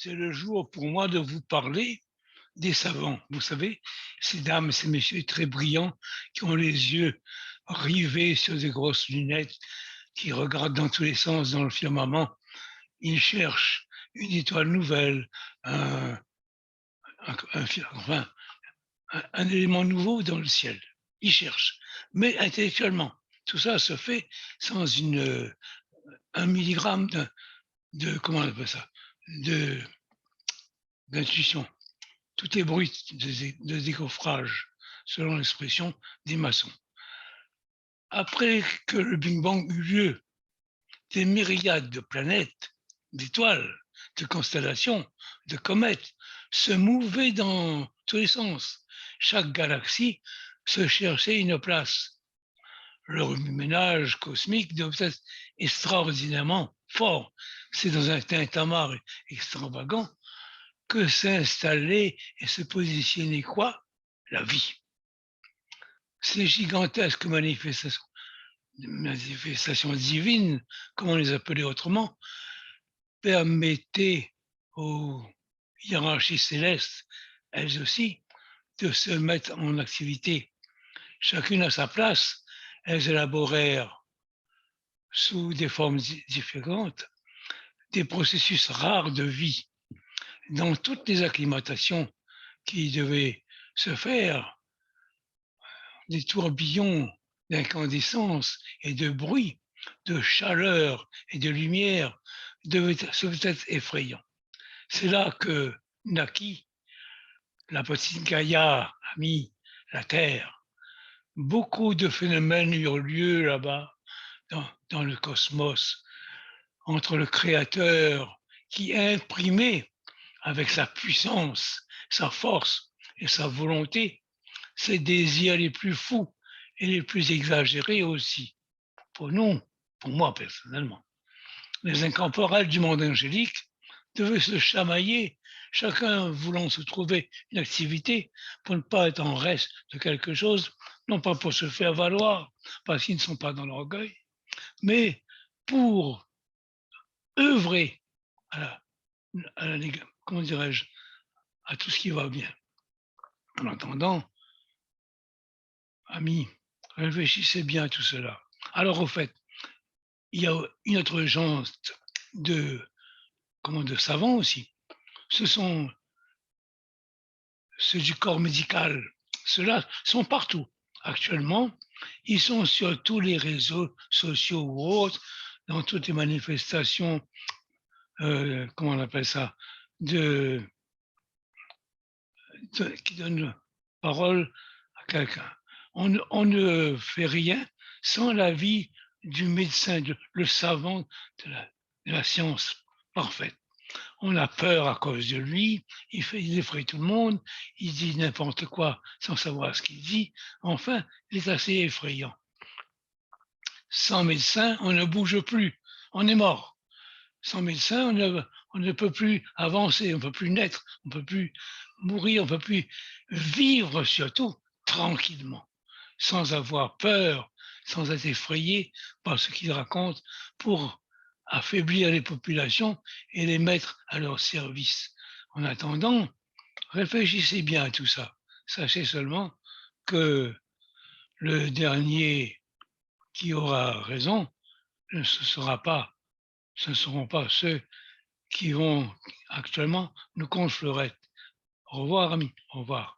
C'est le jour pour moi de vous parler des savants. Vous savez, ces dames, ces messieurs très brillants qui ont les yeux rivés sur des grosses lunettes, qui regardent dans tous les sens dans le firmament. Ils cherchent une étoile nouvelle, un, enfin, un élément nouveau dans le ciel. Ils cherchent, mais intellectuellement. Tout ça se fait sans un milligramme comment on appelle ça, de, d'intuition. Tout est brut de décoffrage, selon l'expression des maçons. Après que le Big Bang eut lieu, des myriades de planètes, d'étoiles, de constellations, de comètes se mouvaient dans tous les sens. Chaque galaxie se cherchait une place. Le remue-ménage cosmique devait être extraordinairement fort. C'est dans un tintamarre extravagant que s'installer et se positionner quoi? La vie. Ces gigantesques manifestations divines, comment les appeler autrement, permettaient aux hiérarchies célestes, elles aussi, de se mettre en activité. Chacune à sa place, elles élaborèrent sous des formes différentes des processus rares de vie. Dans toutes les acclimatations qui devaient se faire, des tourbillons d'incandescence et de bruit, de chaleur et de lumière devaient être effrayants. C'est là que naquit la petite Gaïa, amie, la Terre. Beaucoup de phénomènes eurent lieu là-bas, dans le cosmos, entre le Créateur qui imprimait avec sa puissance, sa force et sa volonté ses désirs les plus fous et les plus exagérés aussi. Pour nous, pour moi personnellement, les incorporels du monde angélique devaient se chamailler, chacun voulant se trouver une activité pour ne pas être en reste de quelque chose, non pas pour se faire valoir, parce qu'ils ne sont pas dans l'orgueil, mais pour œuvrer à comment dirais-je, à tout ce qui va bien. En attendant, amis, réfléchissez bien à tout cela. Alors, au fait, il y a une autre genre de, de savants aussi. Ce sont ceux du corps médical. Ceux-là sont partout. Actuellement, ils sont sur tous les réseaux sociaux ou autres, dans toutes les manifestations, comment on appelle ça, de, qui donnent parole à quelqu'un. On ne fait rien sans l'avis du médecin, le savant de la science parfaite. On a peur à cause de lui, il effraie tout le monde, il dit n'importe quoi sans savoir ce qu'il dit. Enfin, il est assez effrayant. Sans médecin, on ne bouge plus, on est mort. Sans médecin, on ne peut plus avancer, on ne peut plus naître, on ne peut plus mourir, on ne peut plus vivre surtout tranquillement, sans avoir peur, sans être effrayé par ce qu'ils racontent pour affaiblir les populations et les mettre à leur service. En attendant, réfléchissez bien à tout ça. Sachez seulement que le dernier qui aura raison, ce ne seront pas ceux qui vont actuellement nous confleurer. Au revoir, amis. Au revoir.